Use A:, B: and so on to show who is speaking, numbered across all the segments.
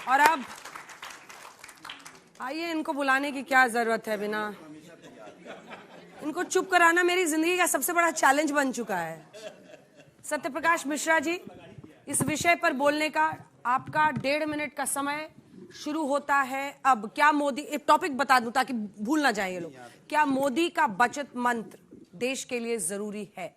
A: और अब आइए, इनको बुलाने की क्या जरूरत है, बिना इनको चुप कराना मेरी जिंदगी का सबसे बड़ा चैलेंज बन चुका है। सत्यप्रकाश मिश्रा जी, इस विषय पर बोलने का आपका 1.5 मिनट का समय शुरू होता है अब। क्या मोदी, एक टॉपिक बता दूं ताकि भूल ना जाए ये लोग, क्या मोदी का बचत मंत्र देश के लिए जरूरी है?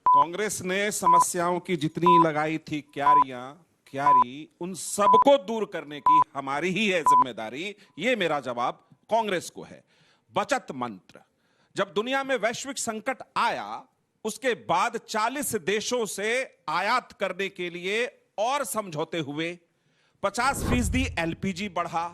B: कांग्रेस ने समस्याओं की जितनी लगाई थी क्यारी, उन सबको दूर करने की हमारी ही है जिम्मेदारी। ये मेरा जवाब कांग्रेस को है। बचत मंत्र, जब दुनिया में वैश्विक संकट आया, उसके बाद 40 देशों से आयात करने के लिए और समझौते हुए, 50% एलपीजी बढ़ा।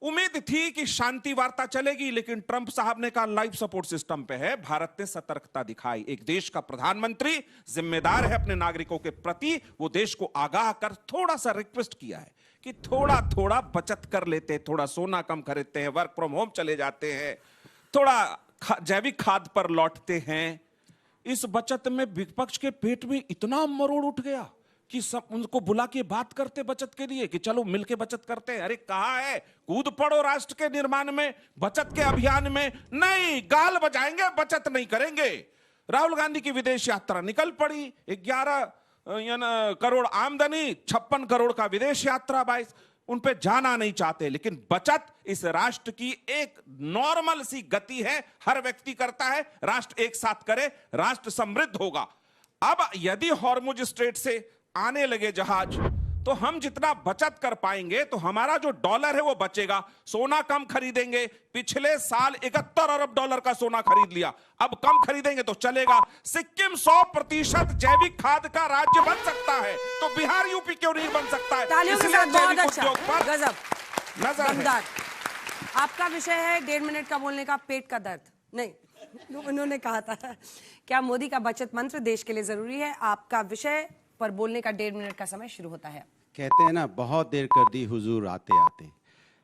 B: उम्मीद थी कि शांति वार्ता चलेगी, लेकिन ट्रंप साहब ने कहा लाइफ सपोर्ट सिस्टम पे है। भारत ने सतर्कता दिखाई। एक देश का प्रधानमंत्री जिम्मेदार है अपने नागरिकों के प्रति। वो देश को आगाह कर थोड़ा सा रिक्वेस्ट किया है कि थोड़ा थोड़ा बचत कर लेते, थोड़ा सोना कम खरीदते हैं, वर्क फ्रॉम होम चले जाते हैं, थोड़ा जैविक खाद पर लौटते हैं। इस बचत में विपक्ष के पेट में इतना मरोड़ उठ गया कि सब उनको बुला के बात करते बचत के लिए कि चलो मिलके बचत करते हैं। अरे कहा है कूद पड़ो राष्ट्र के निर्माण में, बचत के अभियान में? नहीं, गाल बजाएंगे, बचत नहीं करेंगे। राहुल गांधी की विदेश यात्रा निकल पड़ी। 11 करोड़ आमदनी, 56 करोड़ का विदेश यात्रा, 22 उन पे जाना नहीं चाहते। लेकिन बचत इस राष्ट्र की एक नॉर्मल सी गति है, हर व्यक्ति करता है। राष्ट्र एक साथ करे, राष्ट्र समृद्ध होगा। अब यदि हॉर्मुज स्ट्रेट से आने लगे जहाज, तो हम जितना बचत कर पाएंगे तो हमारा जो डॉलर है वो बचेगा। सोना कम खरीदेंगे। पिछले साल 71 अरब डॉलर का सोना खरीद लिया, अब कम खरीदेंगे तो चलेगा। सिक्किम 100% जैविक खाद का राज्य बन सकता है, तो बिहार यूपी क्यों नहीं बन सकता है?
A: तालियों के साथ बहुत अच्छा, गजब, दमदार। आपका विषय है 1.5 मिनट का बोलने का, पेट का दर्द नहीं, उन्होंने कहा था क्या मोदी का बचत मंत्र देश के लिए जरूरी है। आपका विषय पर बोलने का 1.5 मिनट का समय शुरू होता है।
C: कहते हैं ना, बहुत देर कर दी हुजूर आते आते।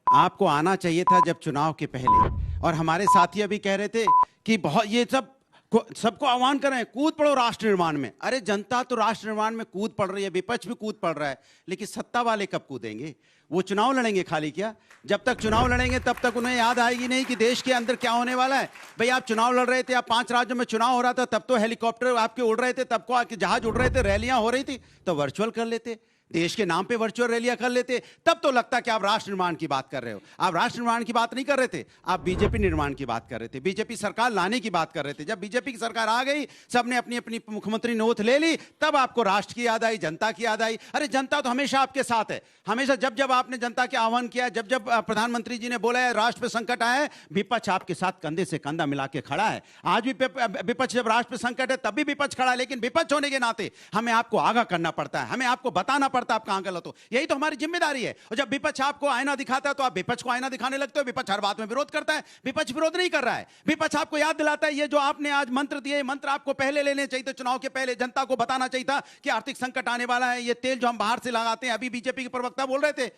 C: आपको आना चाहिए था जब चुनाव के पहले। और हमारे साथी अभी कह रहे थे कि बहुत ये सबको आह्वान कर रहे हैं, कूद पड़ो राष्ट्र निर्माण में। अरे जनता तो राष्ट्र निर्माण में कूद पड़ रही है, विपक्ष भी कूद पड़ रहा है, लेकिन सत्ता वाले कब कूदेंगे? वो चुनाव लड़ेंगे खाली क्या? जब तक चुनाव लड़ेंगे तब तक उन्हें याद आएगी नहीं कि देश के अंदर क्या होने वाला है। भाई आप चुनाव लड़ रहे थे, आप 5 राज्यों में चुनाव हो रहा था, तब तो हेलीकॉप्टर आपके उड़ रहे थे, तब को आपके जहाज उड़ रहे थे, रैलियां हो रही थी, तो वर्चुअल कर लेते, देश के नाम पे वर्चुअल रैलियां कर लेते, तब तो लगता कि आप राष्ट्र निर्माण की बात कर रहे हो। आप राष्ट्र निर्माण की बात नहीं कर रहे थे, आप बीजेपी निर्माण की बात कर रहे थे, बीजेपी सरकार लाने की बात कर रहे थे। जब बीजेपी की सरकार आ गई, सबने अपनी अपनी मुख्यमंत्री ने ओथ ले ली, तब आपको राष्ट्र की याद आई, जनता की याद आई। अरे जनता तो हमेशा आपके साथ है। हमेशा जब जब आपने जनता के आह्वान किया, जब जब प्रधानमंत्री जी ने बोला है राष्ट्र पे संकट आया है, विपक्ष आपके साथ कंधे से कंधा मिला के खड़ा है। आज भी विपक्ष, जब राष्ट्र पे संकट है तब भी विपक्ष खड़ा है, लेकिन विपक्ष होने के नाते हमें आपको आगाह करना पड़ता है, हमें आपको बताना पड़ता है आप कहां गलत हो। यही तो हमारी जिम्मेदारी है। और जब विपक्ष आपको आईना दिखाता है तो आप विपक्ष को आईना दिखाने लगते हो। विपक्ष हर बात में विरोध करता है, विपक्ष विरोध नहीं कर रहा है। विपक्ष आपको याद दिलाता है, ये जो आपने आज मंत्र दिए, मंत्र आपको पहले लेने चाहिए थे, चुनाव के पहले जनता को बताना चाहिए था कि आर्थिक संकट आने वाला है। ये तेल जो हम बाहर से लगाते हैं, अभी बीजेपी के प्रवक्ता बोल रहे थे,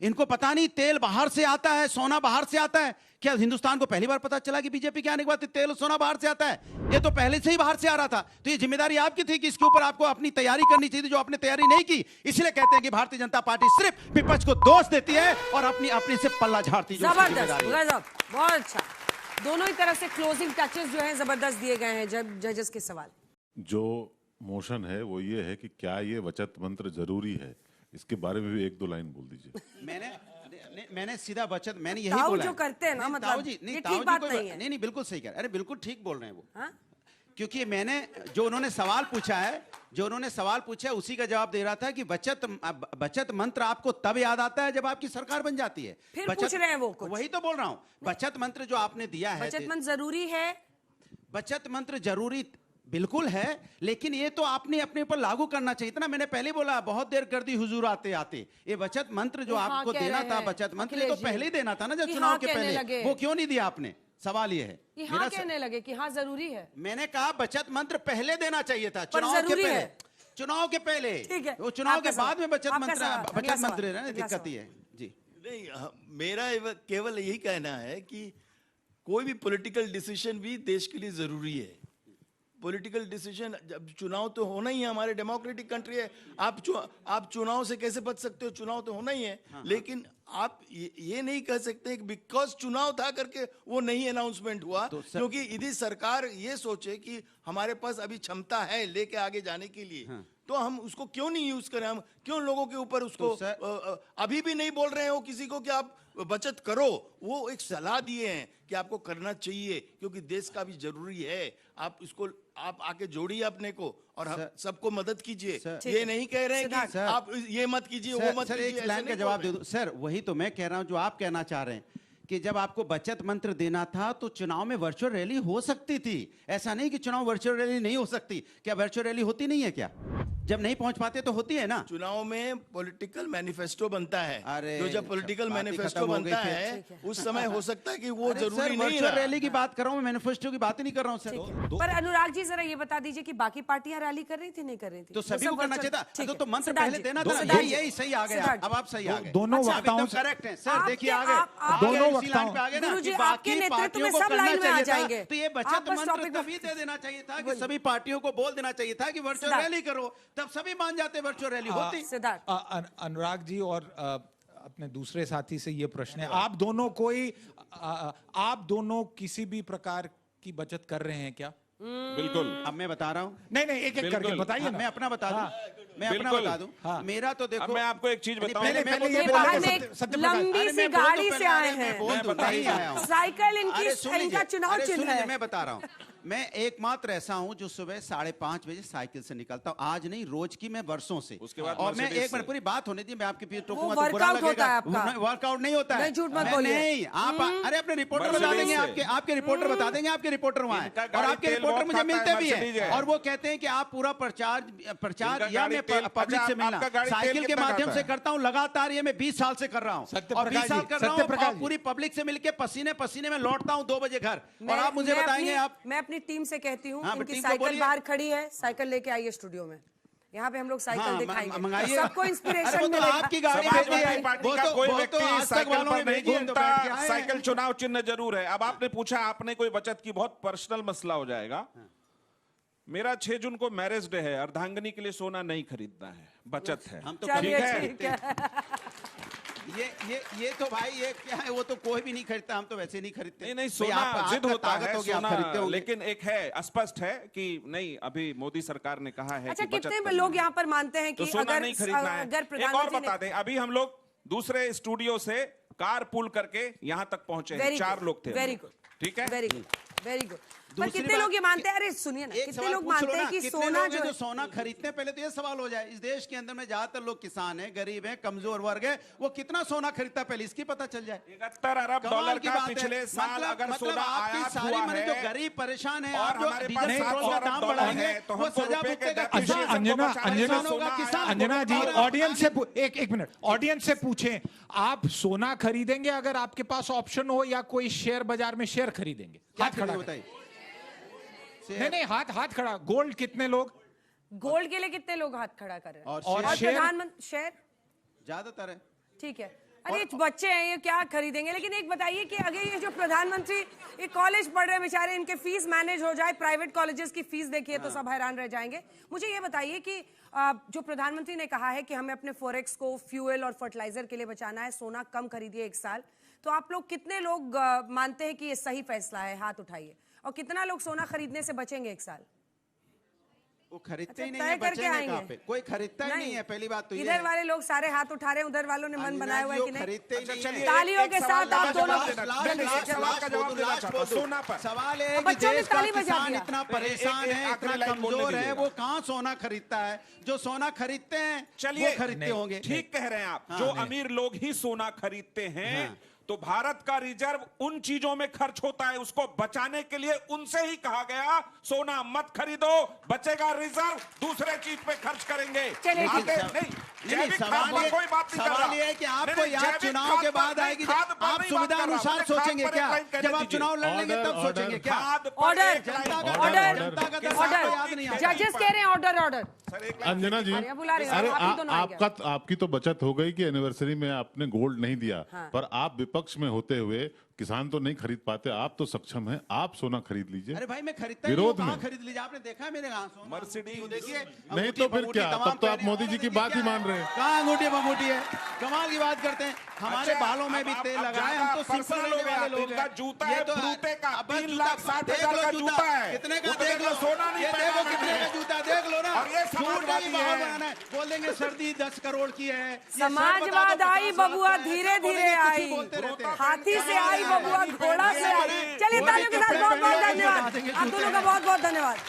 C: इनको पता नहीं तेल बाहर से आता है, सोना बाहर से आता है। क्या हिंदुस्तान को पहली बार पता चला कि बीजेपी के आने के बाद तेल और सोना बाहर से आता है? ये तो पहले से ही बाहर से आ रहा था। तो ये जिम्मेदारी आपकी थी कि इसके ऊपर आपको अपनी तैयारी करनी चाहिए थी, जो आपने तैयारी नहीं की। इसलिए कहते हैं कि भारतीय जनता पार्टी सिर्फ विपक्ष को दोष देती है और अपनी से पल्ला झाड़ती है।
A: जबरदस्त, बहुत अच्छा। दोनों ही तरफ से क्लोजिंग टचेस जो हैं जबरदस्त दिए गए हैं जजेस के सवाल।
D: जो मोशन है वो ये है कि क्या ये बचत मंत्र जरूरी है, इसके बारे में भी 1-2 लाइन बोल दीजिए।
C: मैंने सीधा बचत, मैंने यही बोला
A: जो करते हैं ना, मतलब
C: नहीं,
A: ठीक बात नहीं है।
C: नहीं, बिल्कुल सही कह रहे हैं। अरे बिल्कुल ठीक बोल रहे हैं वो। क्योंकि मैंने जो उन्होंने सवाल पूछा है उसी का जवाब दे रहा था कि बचत मंत्र आपको तब याद आता है जब आपकी सरकार बन जाती है।
A: फिर पूछ रहे हैं वो कुछ।
C: वही तो बोल रहा हूँ, बचत मंत्र जो आपने दिया है,
A: बचत मंत्र जरूरी है।
C: बचत मंत्र जरूरी बिल्कुल है, लेकिन ये तो आपने अपने ऊपर लागू करना चाहिए था ना। मैंने पहले बोला बहुत देर कर दी हुजूर आते आते। ये बचत मंत्र जो आपको देना था, बचत मंत्र तो पहले ही देना था ना, जब चुनाव के पहले। वो क्यों नहीं दिया आपने? सवाल ये है
A: कि हाँ कहने लगे कि हाँ जरूरी है।
C: मैंने कहा बचत मंत्र पहले देना चाहिए था, चुनाव के पहले। चुनाव के पहले, वो चुनाव के बाद में बचत मंत्र रहना दिक्कत ही है जी।
E: नहीं, मेरा केवल यही कहना है कि कोई भी पॉलिटिकल डिसीजन भी देश के लिए जरूरी है। पॉलिटिकल डिसीजन, जब चुनाव तो होना ही है, हमारे डेमोक्रेटिक कंट्री है। आप चुनाव से कैसे बच सकते हो? चुनाव तो होना ही है। लेकिन आप ये नहीं कह सकते कि बिकॉज चुनाव था करके वो नहीं अनाउंसमेंट हुआ। क्योंकि यदि सरकार ये सोचे कि हमारे पास अभी क्षमता है लेके आगे जाने के लिए, तो हम उसको क्यों नहीं यूज करें? हम क्यों लोगों के ऊपर उसको अभी भी नहीं बोल रहे हो किसी को कि आप बचत करो। वो एक सलाह दिए हैं कि आपको करना चाहिए, क्योंकि देश का भी जरूरी है। आप इसको आप आके जोड़िए अपने को और हम सबको मदद कीजिए। ये नहीं कह रहे हैं कि आप ये मत कीजिए, वो मत कीजिए।
C: एक लाइन का जवाब दे दूं सर, वही तो मैं कह रहा हूं जो आप कहना चाह रहे हैं कि जब आपको बचत मंत्र देना था तो चुनाव में वर्चुअल रैली हो सकती थी। ऐसा नहीं कि चुनाव वर्चुअल रैली नहीं हो सकती। क्या वर्चुअल रैली होती नहीं है क्या? जब नहीं पहुंच पाते तो होती है ना।
E: चुनाव में पॉलिटिकल मैनिफेस्टो बनता है।
C: अरे
E: तो जब पॉलिटिकल मैनिफेस्टो बनता है उस समय हो सकता है कि वो जरूरी नहीं
C: वर्चुअल
E: है।
C: रैली की बात कर रहा हूं, मैं मैनिफेस्टो की बात ही नहीं कर रहा हूं सर।
A: पर अनुराग जी जरा ये बता दीजिए कि बाकी पार्टियां रैली कर रही थी नहीं कर रही थी?
C: तो सभी को करना चाहिए था। तो मंत्र
A: सिद्धार्थ
C: पहले
A: जी,
C: देना था।
A: सिद्धार्थ जी,
C: यही सही आ गया।
A: सिद्धार्थ
C: अब आप सही आ गए।
F: दोनों वक्ताओं से
C: करेक्ट है सर। देखिए आ गए
A: आप-
F: दोनों
C: इसी लाइन पे आ गए ना
A: गुरुजी,
C: कि
A: आपके
C: बाकी
A: नेतृत्व
C: पार्टियों
A: में
C: को
A: सब
C: करना
A: लाइन में आ
C: चाहिए था।
A: जाएंगे।
C: तो ये
A: आप
C: बचत
A: बस
C: मंत्र
A: टॉपिक
C: तभी दे देना चाहिए था कि
A: बोलिए।
C: सभी पार्टियों को बोल देना चाहिए था कि वर्चुअल
A: सिद्धार्थ।
C: रैली करो, तब सभी मान जाते वर्चुअल रैली होती।
A: सिद्धार्थ,
F: अनुराग जी और अपने दूसरे साथी से ये प्रश्न है, आप दोनों किसी भी प्रकार की बचत कर रहे हैं क्या?
B: बिल्कुल।
C: अब मैं बता रहा हूँ।
F: नहीं एक एक करके बताइए ना।
C: मैं अपना बता दूं। मैं अपना
B: बिल्कुल।
C: बता दूं।
F: हाँ।
C: मेरा तो देखो,
B: अब मैं आपको एक चीज बताऊं।
F: पहले ये
A: ये
F: बोला
A: बाहर
F: कि
A: में एक
F: सत्यप्रकाश,
A: लंबी
C: अरे
A: सी
C: मैं बोल दूं
A: गाड़ी
C: पहले,
A: से आए
C: अरे मैं
A: हैं।
C: बोल दूं, नहीं आया हूं।
A: साइकिल
C: अरे सुन
A: इनका
C: लीजिए,
A: चुनाव
C: अरे सुन
A: चिन्ह
C: लीजिए,
A: है।
C: मैं बता रहा हूँ। मैं एकमात्र ऐसा हूं जो सुबह 5:30 बजे साइकिल से निकलता हूं। आज नहीं, रोज की मैं वर्षों से।
B: उसके बाद
C: और मैं
B: मर्सिडीज
C: एक मिनट
B: से।
C: पूरी बात होने दी, मैं आपके पीछे टोकूंगा
A: वो
C: तो बुरा
A: वर्कआउट होता है
C: लगेगा।
A: आपका।
C: वर्कआउट नहीं होता है।
A: नहीं, झूठ मत
C: मैं
A: बोलिए।
C: नहीं, आप अरे अपने रिपोर्टर बता
B: मर्सिडीज
C: देंगे,
B: से।
C: आपके रिपोर्टर बता देंगे, आपके रिपोर्टर वहां
B: इनका
C: है। और
B: गाड़ी
C: आपके
B: तेल
C: रिपोर्टर
B: बहुत
C: मुझे
B: खाता है,
C: मिलते भी
B: मर्सिडीज
C: है।
B: है।
C: और वो कहते हैं कि आप पूरा प्रचार
B: इनका
C: या
B: गाड़ी
C: मैं
B: तेल-
C: पब्लिक
B: अच्छा,
C: से मिलना
B: आपका गाड़ी तेल
C: साइकिल के
B: कितना
C: माध्यम
B: खाता
C: से
B: है?
C: करता हूं लगातार। ये मैं 20 साल से कर रहा हूं। और 20 साल कर रहा हूं
F: सत्यप्रकाश
C: और
F: जी।
C: पूरी पब्लिक से मिलके पसीने पसीने में लौटता हूं 2 बजे घर। और आप मुझे
A: मैं
C: बताएंगे,
A: अपनी-
C: आप
A: मैं अपनी टीम से कहती हूँ
C: हाँ,
A: इनकी
C: टीम को
A: साइकिल
C: बोलिए।
A: बाहर खड़ी है, साइकिल लेके आइए स्टूडियो में। यहाँ पे हम लोग साइकिल
C: हाँ,
A: दिखाएंगे,
C: मंगाइए।
A: सबको
C: अरे
A: इंस्पिरेशन
C: वो तो
A: मिलेगा।
C: आपकी गाड़ी
B: समाजवादी
C: भेजी है।
B: पार्टी
C: वो
B: का
C: तो-
B: कोई
C: वो तो
B: व्यक्ति
C: आज तक
B: साइकिल
C: वालों
B: पर
C: ने
B: नहीं
C: भेजी है, तो
B: घूमता।
C: बैठ के आए हैं।
B: साइकिल चुनाव चिन्ह जरूर है। अब आपने पूछा, आपने कोई बचत की, बहुत पर्सनल मसला हो जाएगा। मेरा 6 जून को मैरिज डे है। अर्धांगिनी के लिए सोना नहीं खरीदना है, बचत है।
C: हम तो
A: चलिए
C: खरीदते
A: ठीक है।
C: ये तो भाई ये क्या है, वो तो कोई भी नहीं खरीदता। हम तो वैसे नहीं खरीदते।
B: नहीं नहीं,
C: भाई,
B: सोना
C: आप-
B: जिद
C: आपका
B: होता
C: ताकत
B: है
C: होगी, आप
B: सोना,
C: खरीदते होंगे।
B: लेकिन एक है, स्पष्ट है कि नहीं, अभी मोदी सरकार ने कहा है
A: अच्छा,
B: कि बचत
A: कितने
B: करना
A: लोग
B: है।
A: यहाँ पर मानते हैं
B: तो
A: कि
B: सोना
A: अगर
B: नहीं खरीदना है।
A: अगर
B: एक और
A: प्रधानमंत्री
B: बता दें, अभी हम लोग दूसरे स्टूडियो से कार पुल करके यहाँ तक पहुंचे हैं। 4 लोग थे हम
A: वेरी
B: लोग।
A: गुड,
B: ठीक है,
A: वेरी गुड, वेरी गुड। पर
C: दूसरी
A: कितने
C: बात-
A: लोग ये मानते हैं, अरे सुनिए ना,
C: एक
A: कितने
C: सवाल
A: लोग
C: पूछ लो
A: मानते हैं
C: ना,
A: कि
C: कितने
A: सोना
C: लोग हैं
A: जो
C: जो सोना खरीदते हैं? पहले तो ये सवाल हो जाए। इस देश के अंदर में ज्यादातर लोग किसान हैं, गरीब हैं, कमजोर वर्ग है, वो कितना सोना खरीदता है पहले इसकी पता चल जाए।
B: 71 अरब
C: कमाल
B: डॉलर
C: की
B: का
C: बात है।
B: पिछले साल अगर
C: मतलब
B: सोना
C: आपकी
B: आयात
C: सारी
B: हुआ
C: माने
B: है,
C: जो गरीब परेशान है,
B: और
C: आप जो
B: हमारे
C: डीजल
B: पास
C: पेट्रोल का
B: 700
C: दाम
B: डॉलर
C: बढ़ाएंगे,
B: है, तो
C: वो
B: हमको
C: सजा
B: रुपए के
C: भुगतेगा
B: depreciation
C: किसान।
F: अंजना
B: को बचाने
F: अंजना
B: में सोना आया।
F: अंजना जी,
C: और
F: ऑडियंस से एक मिनट, ऑडियंस से पूछें, आप सोना खरीदेंगे अगर आपके पास ऑप्शन हो, या कोई शेयर बाजार में शेयर खरीदेंगे?
C: क्या
F: हाथ खड़ा
C: खरीदेंगे
F: करें।
C: बताइए।
F: नहीं हाथ खड़ा। गोल्ड कितने लोग?
A: गोल्ड के लिए कितने लोग हाथ खड़ा कर रहे हैं?
C: और
A: और
F: शेयर?
A: प्रधानमंत्री शेयर,
C: ज्यादातर है।
A: ठीक है। अरे ये बच्चे हैं, ये क्या खरीदेंगे? लेकिन एक बताइए कि अगर ये जो प्रधानमंत्री ये कॉलेज पढ़ रहे हैं बेचारे, इनके फीस मैनेज हो जाए, प्राइवेट कॉलेजेस की फीस देखिए तो सब हैरान रह जाएंगे। मुझे ये बताइए कि जो प्रधानमंत्री ने कहा है कि हमें अपने फॉरेक्स को फ्यूल और फर्टिलाइजर के लिए बचाना है, सोना कम खरीदिए 1 साल, तो आप लोग कितने लोग मानते हैं कि ये सही फैसला है? हाथ उठाइए। और कितना लोग सोना खरीदने से बचेंगे 1 साल?
C: वो खरीदते
A: अच्छा,
C: ही नहीं
A: तय
C: है,
A: करके
C: बचेंगे
A: आएंगे।
C: कहाँ पे? कोई खरीदता ही नहीं है, पहली बात तो ये
A: इधर
C: है।
A: वाले लोग सारे हाथ उठा रहे हैं, उधर वालों ने मन
C: अंजना
A: बनाया हुआ है
C: जी,
A: कि
C: वो
A: नहीं?
C: खरीदते ही नहीं
B: चलिए,
C: है।
A: तालियों के
B: एक सवाल
A: साथ आप
B: का
A: दोनों
B: जवाब देना। जल्दी से एक सवाल का जवाब देना चाहता हूं, सोना पर।
C: सवाल है
A: अब
C: कि
A: बच्चों ने
C: देश का
A: ताली बजा
C: किसान
A: दिया।
C: इतना परेशान
B: एक
C: है,
B: आखिरी
C: इतना
B: लाइन बोलने
C: कमजोर है,
B: दीजिएगा।
C: वो कहाँ सोना खरीदता है? जो सोना खरीदते हैं
B: चलिए,
C: वो खरीदते होंगे।
B: ठीक कह रहे हैं आप।
C: हाँ,
B: जो
C: नहीं।
B: अमीर लोग ही सोना खरीदते हैं,
C: हाँ।
B: तो भारत का रिजर्व उन चीजों में खर्च होता है, उसको बचाने के लिए उनसे ही कहा गया सोना मत खरीदो, बचेगा रिजर्व, दूसरे चीज पे खर्च करेंगे।
A: चलिए, ठीक
B: आगे-
C: है।
B: नहीं,
C: नहीं,
B: जैविक खाद
C: सवाल
B: पर
C: ये
B: कोई बात नहीं कर रहा।
C: सवाल ये है कि आपको
B: नहीं,
C: याद
B: जैविक
C: चुनाव
B: खाद
C: के
B: पर
C: बाद
B: नहीं,
C: आएगी,
B: खाद पर
C: आप
B: नहीं
C: सुविधा
B: बात कर रहा।
C: अनुसार
B: मुझे खाद
C: सोचेंगे
B: पर
C: क्या?
B: एक लाइन कहने
C: जब आप
B: दीजिए।
C: चुनाव लड़ेंगे तब सोचेंगे क्या?
B: खाद पर
A: ऑर्डर,
B: एक लाइन-
C: जनता का
A: ऑर्डर,
C: जनता का दस
A: ऑर्डर।
C: आपको याद नहीं आता।
A: जजेस कह रहे हैं ऑर्डर, ऑर्डर।
B: सर, एक लाइन
D: अंजना जी,
A: अरे, बुला रहे हैं,
D: अरे
A: आप ही दोनों आ गए।
D: आपकी तो बचत हो गई कि एनिवर्सरी में आपने गोल्ड नहीं दिया,
A: हाँ।
D: पर आप विपक्ष में होते हुए किसान तो नहीं खरीद पाते, आप तो सक्षम हैं, आप सोना खरीद लीजिए।
C: अरे भाई मैं खरीदता ही
D: विरोध
C: नहीं हूं,
D: में
C: कहाँ खरीद लीजिए? आपने देखा है मेरे यहाँ सोना?
B: मर्सिडीज
C: देखिए
D: नहीं तो फिर क्या, तब तो आप मोदी जी की बात ही मान रहे हैं।
C: कहाँ अंगूठी बंगूठी है? कमाल की बात करते हैं। हमारे बालों में भी तेल लगाए, हम तो सिंपल रहने वाले लोग
B: इनका
C: हैं।
B: जूता
C: ये
B: है
C: तो
B: फ्रूटे का,
C: अब
B: 3,60,000 का जूता है।
C: कितने का?
B: उसमें
C: देख लो,
B: सोना नहीं
C: ये
B: पहना
C: देखो
B: मैंने।
C: कितने का जूता, देख लो ना।
B: और ये
C: झूठ
B: समाजवादी
C: नहीं बाहर
B: है।
C: बनाना है। बोल देंगे सर्दी 10 करोड़ की है। ये शर्ट बता
A: समाजवाद
C: दो
A: आई
C: 50 लाख
A: बबुआ,
C: का है।
A: धीरे
C: बोलेंगे,
A: धीरे
C: कुछ भी
A: आई।
C: बोलते रहते हैं।
A: हाथी से आई बबुआ, घोड़ा से आई। चलिए तालियों के साथ बहुत बहुत धन्यवाद आप दोनों का, बहुत बहुत धन्यवाद।